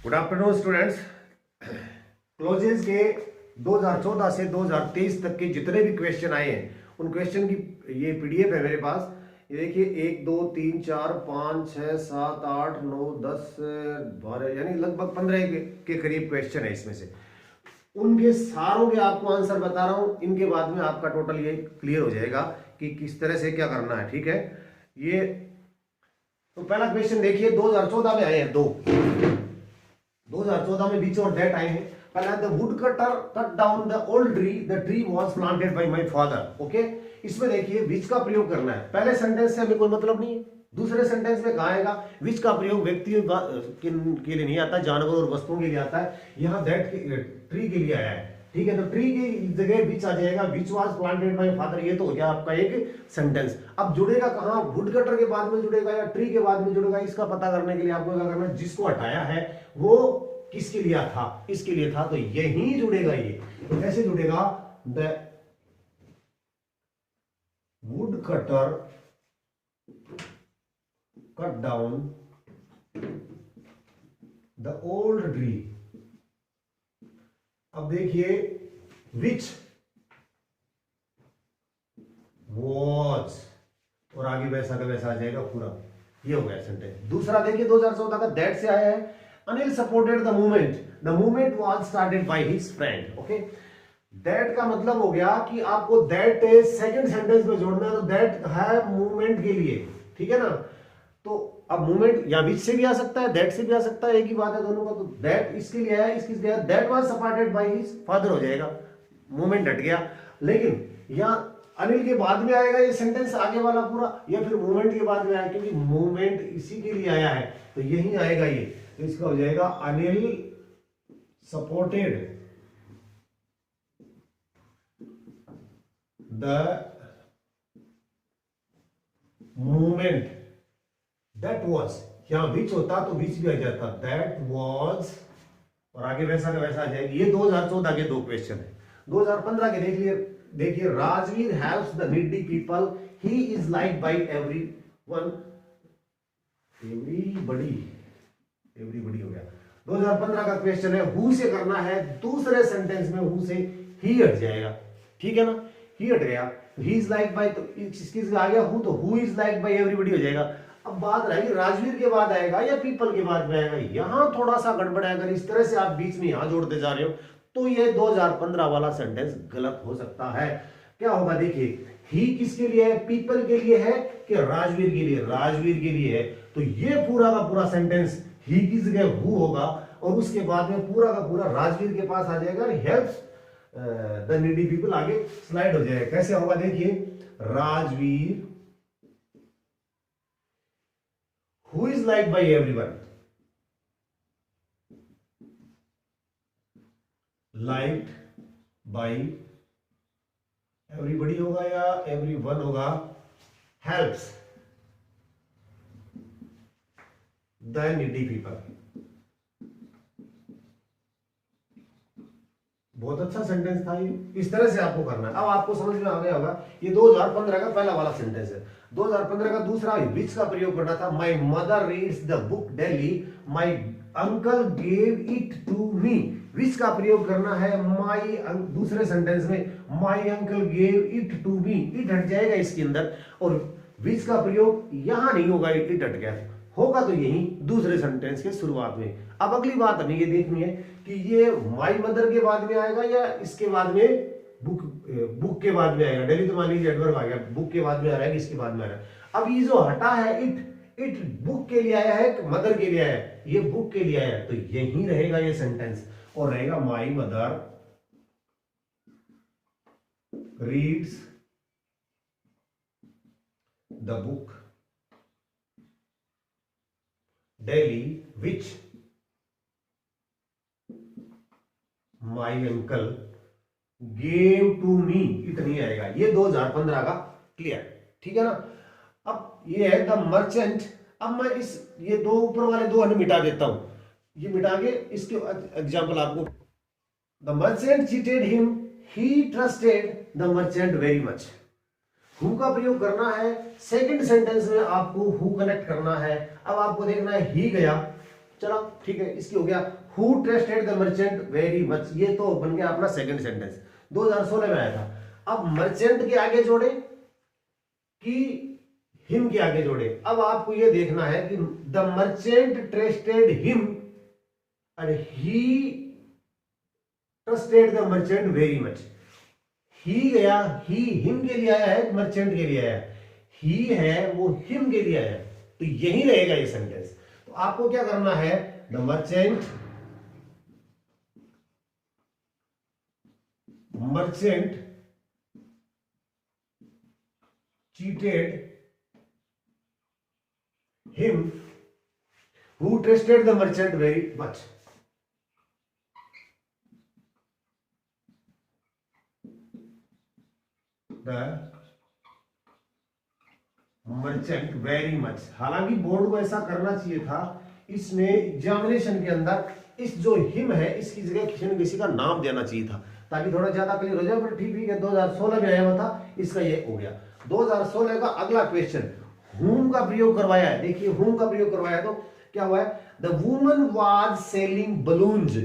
Good afternoon students. Closes के 2014 से 2023 तक के जितने भी क्वेश्चन आए हैं उन क्वेश्चन की ये पीडीएफ है मेरे पास। ये देखिए 1 2 3 4 5 6 7 8 9 10 12 यानी लगभग 15 के करीब क्वेश्चन है इसमें से। उनके सारों के आपको आंसर बता रहा हूं। इनके बाद में आपका टोटल ये क्लियर हो जाएगा कि किस तरह से क्या करना है। ठीक है, ये तो पहला क्वेश्चन देखिए 2014 में आए हैं 2014 में बीच और डेट आए हैं। पहला the wood cutter cut down the old tree, the tree was planted by my father. Okay, इसमें देखिए विच का प्रयोग करना है। पहले सेंटेंस से हमें कोई मतलब नहीं है। दूसरे सेंटेंस में कहा आएगा विच का प्रयोग व्यक्तियों के लिए नहीं आता, जानवर और वस्तुओं के लिए आता है। यहाँ दैट ट्री के लिए आया है। ठीक है, तो ट्री की जगह विच आ जाएगा, which was planted by father. ये तो हो गया आपका एक सेंटेंस। अब जुड़ेगा कहाँ, वुड कटर के बाद में जुड़ेगा या ट्री के बाद में जुड़ेगा, इसका पता करने के लिए आपको क्या करना है, जिसको हटाया है वो किसके लिए था, इसके लिए था, तो यही जुड़ेगा। ये तो कैसे जुड़ेगा, the wood cutter cut down the old tree. अब देखिए विच वॉज और आगे वैसा का वैसा आ जाएगा पूरा। ये हो गया सेंटेंस। दूसरा देखिए 2014 का दैट से आया है। Anil supported the movement, the movement was started by his friend. Okay, that का मतलब हो गया कि आपको दैट सेकंड सेंटेंस में जोड़ना है, तो दैट है मूवमेंट के लिए। ठीक है ना, तो अब मूवमेंट या विच से भी आ सकता है, दैट से भी आ सकता है, एक ही बात है दोनों का। तो दैट इसके लिए आया, इसके लिए आया, that was supported by his father हो जाएगा, मूवमेंट हट गया। लेकिन यहां अनिल के बाद में आएगा ये सेंटेंस आगे वाला पूरा, या फिर मूवमेंट के बाद में आएगा, क्योंकि मूवमेंट इसी के लिए आया है तो यही आएगा ये। तो इसका हो जाएगा Anil supported the movement that was. यहां विच होता तो विच भी आ जाता, दैट वाज और आगे वैसा का वैसा आ जाएगा। ये 2014 के दो क्वेश्चन है। 2015 के देख लिए। देखिए Rajveer helps the needy people, he is like by everyone, everybody हो गया। 2015 का क्वेश्चन है, हु से करना है, दूसरे सेंटेंस में हु से ही हट जाएगा। ठीक है ना, ही हट गया, ही इज लाइक बाय, तो किसके आ गया हु, तो who is like by everybody हो जाएगा। अब बात रहेगी राजवीर के बाद आएगा या पीपल के बाद में आएगा। यहां थोड़ा सा गड़बड़ है। अगर इस तरह से आप बीच में यहां जोड़ते जा रहे हो तो ये 2015 वाला सेंटेंस गलत हो सकता है। क्या होगा देखिए, ही किसके लिए है, पीपल के लिए है कि राजवीर के लिए, राजवीर के लिए है। तो ये पूरा का पूरा सेंटेंस ही की जगह हु होगा और उसके बाद में पूरा का पूरा राजवीर के पास आ जाएगा, हेल्प्स द नीडी पीपल आगे स्लाइड हो जाएगा। कैसे होगा देखिए, Rajveer who is like by everyone, liked by everybody होगा या एवरीवन होगा, हेल्प्स द नीडी पीपल। बहुत अच्छा सेंटेंस था ये। इस तरह से आपको करना है। अब आपको समझ में आ गया होगा, ये 2015 का पहला वाला सेंटेंस है। 2015 का दूसरा विच का प्रयोग करना था, my mother reads the book daily, my uncle gave it to me. Which का प्रयोग करना है, माय, दूसरे सेंटेंस में my uncle gave it to me, it हट जाएगा इसके अंदर, और विच का प्रयोग यहां नहीं होगा, इट हट गया, होगा तो यही दूसरे सेंटेंस के शुरुआत में। अब अगली बात हमें ये देखनी है कि ये माय मदर के बाद में आएगा या इसके बाद में बुक के बाद में आएगा। डेली तो मान लीजिए एडवर्ब आ गया, बुक के बाद में आ रहा है, इसके बाद में आ रहा है। अब ये जो हटा है इट बुक के लिए आया है, मदर के लिए आया है, ये बुक के लिए आया है, तो यही रहेगा ये सेंटेंस और रहेगा my mother reads the book daily which my uncle gave to me. It नहीं आएगा, ये 2015 का क्लियर। ठीक है ना। अब ये है द मर्चेंट। अब मैं ये दो ऊपर वाले दो मिटा देता हूं, ये मिटा के इसके एग्जांपल आपको। The merchant cheated him, he trusted the merchant very much. Who का प्रयोग करना है, सेकंड सेंटेंस में आपको हु कनेक्ट करना है। अब आपको देखना है ही गया, चलो ठीक है, इसकी हो गया who trusted the merchant very much, ये तो बन गया अपना सेकंड सेंटेंस, 2016 में आया था। अब मर्चेंट के आगे जोड़े कि हिम के आगे जोड़े, अब आपको ये देखना है कि द मर्चेंट ट्रस्टेड हिम और he trusted the merchant very much. He गया, ही हिम के लिए आया है, मर्चेंट के लिए आया है, ही है वो हिम के लिए आया है, तो यही रहेगा ये सेंटेंस। तो आपको क्या करना है, the merchant cheated him who trusted the merchant very much. The merchant very much, हालांकि बोर्ड को ऐसा करना चाहिए था, इसने एग्जामिनेशन के अंदर इस जो हिम है इसकी जगह किसी न किसी का नाम देना चाहिए था, ताकि थोड़ा ज्यादा क्लियर हो जाए। पर ठीक है, 2016 में आया हुआ था, इसका ये हो गया। 2016 का अगला क्वेश्चन, whom का प्रयोग करवाया है, देखिए whom का प्रयोग करवाया तो क्या हुआ है, the woman was selling balloons,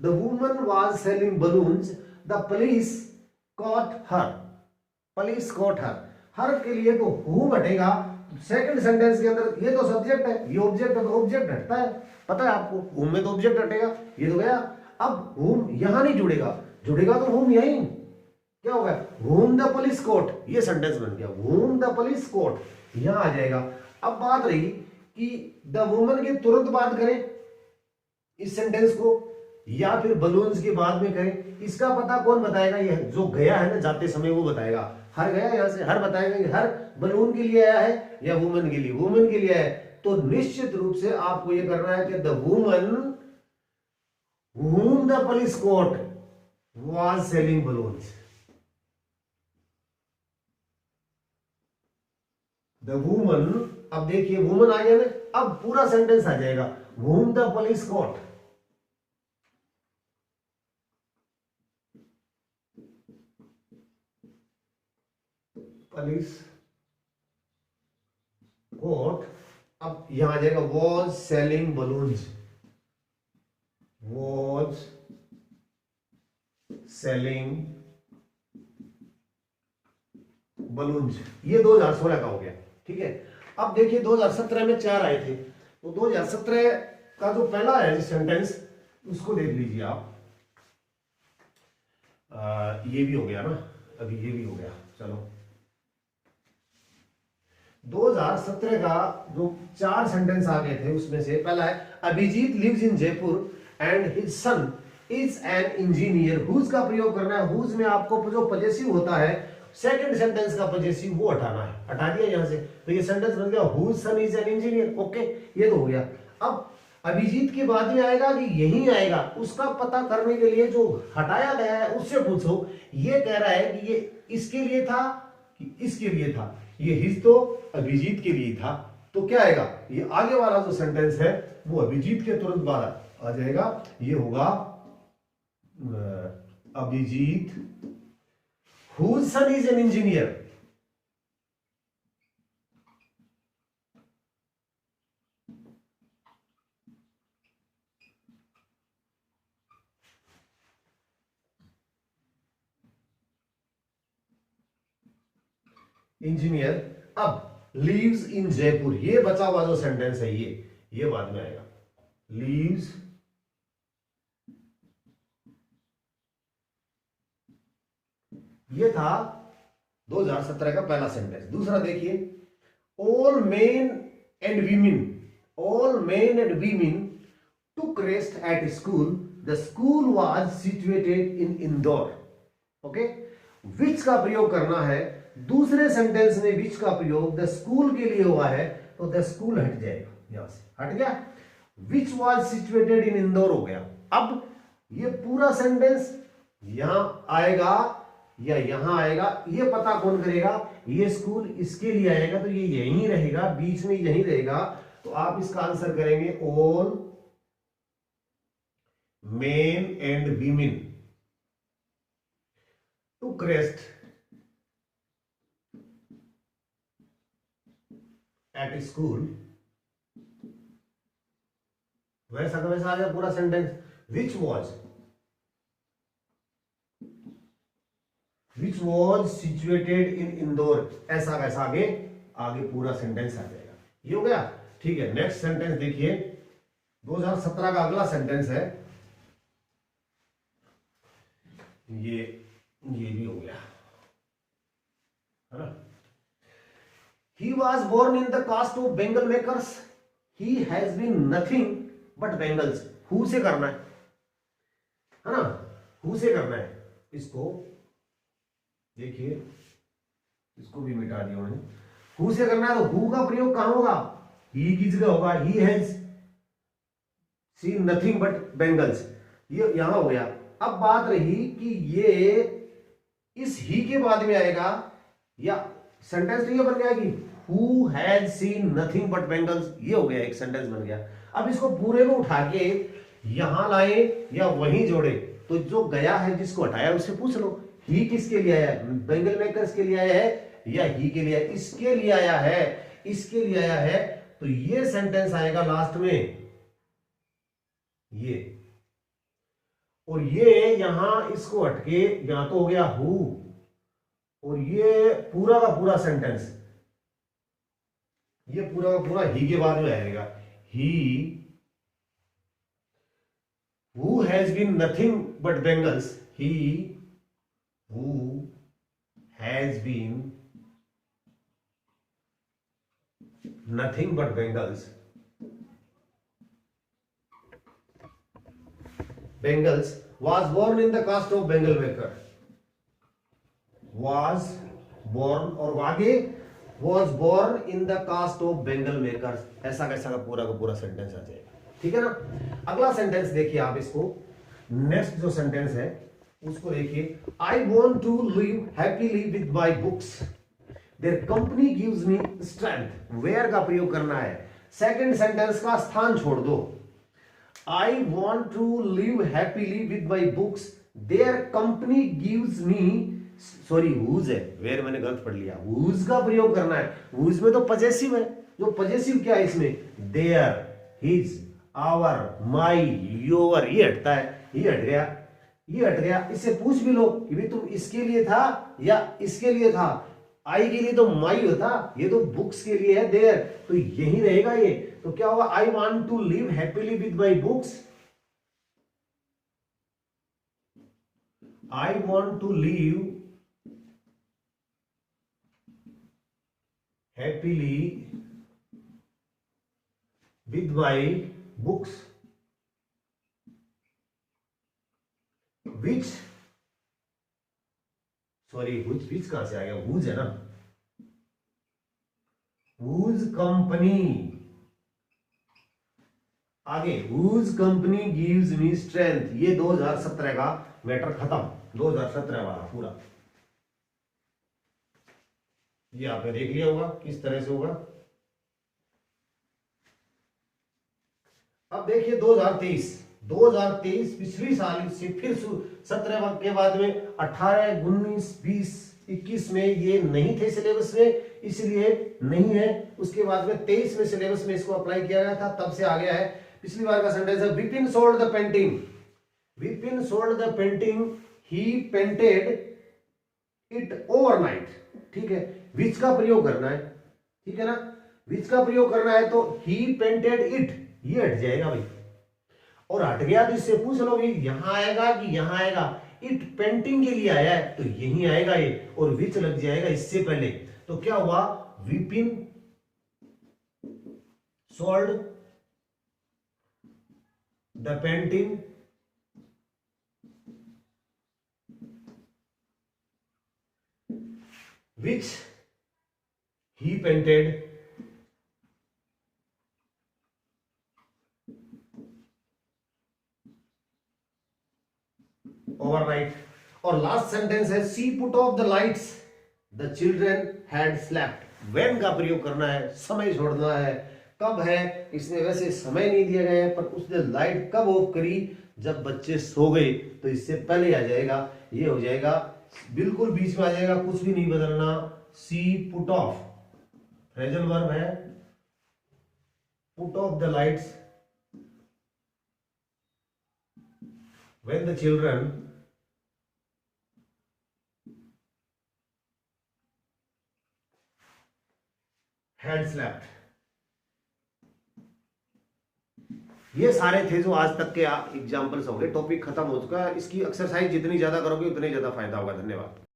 the woman was selling balloons, the police caught her, police caught her, her के लिए तो whom हटेगा, सेकंड सेंटेंस के अंदर ये तो सब्जेक्ट है, ये ऑब्जेक्ट है, तो ऑब्जेक्ट हटता है, पता है आपको, whom में तो ऑब्जेक्ट हटेगा, ये तो गया। अब whom यहां नहीं जुड़ेगा, जुड़ेगा तो whom यहीं, क्या होगा, whom the police caught, ये सेंटेंस बन गया, whom the police caught यहां आ जाएगा। अब बात रही कि द वुमन के तुरंत बाद करें इस सेंटेंस को या फिर बलून्स के बाद में करें, इसका पता कौन बताएगा, ये जो गया है ना जाते समय वो बताएगा। हर गया यहां से, हर बताएगा कि हर बलून के लिए आया है या वुमन के लिए, वुमन के लिए आया है, तो निश्चित रूप से आपको ये करना है कि the woman whom the police caught was selling balloons, the woman, अब देखिए वुमन आ गया ना, अब पूरा सेंटेंस आ जाएगा, whom the police caught, police caught, अब यहां आ जाएगा was selling balloons, was selling balloons, ये 2016 का हो गया। ठीक है, अब देखिए 2017 में 4 आए थे, तो 2017 का जो पहला है सेंटेंस उसको देख लीजिए आप। ये भी हो गया ना, अभी ये भी हो गया, चलो 2017 का जो 4 सेंटेंस आ गए थे उसमें से पहला है, Abhijeet lives in Jaipur and his son is an engineer, whose का प्रयोग करना है, हुज में आपको जो पजेसिव होता है सेकंड सेंटेंस का पजेसिव वो हटाना है, हटा दिया यहां से, तो ये सेंटेंस बन गया whose son is an engineer. Okay, ये तो हो गया। अब अभिजीत के बाद में आएगा कि यही आएगा, उसका पता करने के लिए जो हटाया गया है उससे पूछो, ये कह रहा है कि ये इसके लिए था कि इसके लिए था, ये हिज तो अभिजीत के लिए था, तो क्या आएगा, ये आगे वाला जो सेंटेंस है वो अभिजीत के तुरंत बाद आ जाएगा, ये होगा Abhijeet whose son is an engineer, engineer. अब लीव्स इन जयपुर, ये बचा हुआ जो सेंटेंस है ये बाद में आएगा, लीव्स ये था 2017 का पहला सेंटेंस। दूसरा देखिए, all men and women, all men and women took rest at school, the school was situated in Indore. Okay, which का प्रयोग करना है, दूसरे सेंटेंस में विच का प्रयोग द स्कूल के लिए हुआ है, तो द स्कूल हट जाएगा, यहां से हट गया, which was situated in Indore हो गया। अब ये पूरा सेंटेंस यहां आएगा या यहां आएगा, ये पता कौन करेगा, ये स्कूल इसके लिए आएगा तो ये यहीं रहेगा, बीच में यहीं रहेगा, तो आप इसका आंसर करेंगे all men and women to crest at school, वैसा का वैसा आ गया पूरा sentence. Which was situated in Indore, ऐसा वैसा आगे आगे पूरा सेंटेंस आ जाएगा। ये हो गया। ठीक है, नेक्स्ट सेंटेंस देखिए, 2017 का अगला सेंटेंस है ये भी हो गया है ना। He was born in the caste of Bengal makers. He has been nothing but Bengals. Who से करना है ना, who से करना है। इसको देखिए, इसको भी मिटा दिया मैंने। who से करना है तो who का प्रयोग कहां होगा, he की जगह होगा। he has seen nothing but Bengals, ये यहां हो गया। अब बात रही कि ये इस ही के बाद में आएगा या सेंटेंस नहीं बन जाएगी, who has seen nothing but Bengals, ये हो गया, एक सेंटेंस बन गया। अब इसको पूरे को उठा के यहां लाए या वहीं जोड़े, तो जो गया है जिसको हटाया उससे पूछ लो, ही किसके लिए आया है, बेंगल मेकर्स के लिए आया है या ही के लिए, इसके लिए आया है, इसके लिए आया है, तो ये सेंटेंस आएगा लास्ट में ये। और ये यहां इसको हटके यहां तो हो गया हु, और ये पूरा का पूरा सेंटेंस, ये पूरा का पूरा ही के बाद में आएगा। He who has been nothing but Bengals, he who has been nothing but Bengals, Bengals was born in the caste of Bengal maker, was born और आगे was born in the caste of Bengal makers, ऐसा कैसा का पूरा sentence आ जाएगा। ठीक है ना। अगला सेंटेंस देखिए आप, इसको नेक्स्ट जो सेंटेंस है उसको देखिए, I want to live happily with my books, their company gives me strength, where का प्रयोग करना है, सेकंड सेंटेंस का स्थान छोड़ दो। I want to live happily with my books, their company gives me, sorry whose है, where मैंने गलत पढ़ लिया, whose का प्रयोग करना है। whose में तो पजेसिव है, जो पजेसिव क्या है इसमें, their, his, our, my, your, ये हटता है, ये हट गया, ये हट गया। इससे पूछ भी लो कि भाई तुम इसके लिए था या इसके लिए था, आई के लिए तो माई होता, ये तो बुक्स के लिए है देयर, तो यही रहेगा ये। तो क्या होगा, I want to live happily with my books, I want to live happily with my books which, sorry which कहां से आ गया, whose है ना, whose कंपनी, आगे whose company gives me strength, ये 2017 का मैटर खत्म, 2017 वाला पूरा, ये आपने देख लिया होगा किस तरह से होगा। अब देखिए 2023 पिछली साल से फिर 17 के बाद में 18, 19, 20, 21 में ये नहीं थे सिलेबस में, इसलिए नहीं है। उसके बाद में 23 में सिलेबस में इसको अप्लाई किया गया था, तब से आ गया है। पिछली बार का सेंटेंस है, Vipin sold the painting, Vipin sold the painting, he painted it overnight. ठीक है, विच का प्रयोग करना है, ठीक है ना, विच का प्रयोग करना है तो ही पेंटेड इट, ये हट जाएगा भाई, और हट गया तो इससे पूछ लो भाई यहां आएगा कि यहां आएगा, इट पेंटिंग के लिए आया है तो यही आएगा ये, और विच लग जाएगा इससे पहले। तो क्या हुआ, Vipin sold the painting which he painted overnight. और लास्ट सेंटेंस है, she put off the lights, the children had slept. When का प्रयोग करना है, समय छोड़ना है, कब है, इसमें वैसे समय नहीं दिया गया है, पर उसने लाइट कब ऑफ करी, जब बच्चे सो गए, तो इससे पहले आ जाएगा, ये हो जाएगा, बिल्कुल बीच में आ जाएगा, कुछ भी नहीं बदलना। सी पुट ऑफ, फ्रेजल वर्ब है, put off the lights when the children had slept। ये सारे थे जो आज तक के एग्जाम्पल्स हो गए। टॉपिक खत्म हो चुका है। इसकी एक्सरसाइज जितनी ज्यादा करोगे उतने ज्यादा फायदा होगा। धन्यवाद।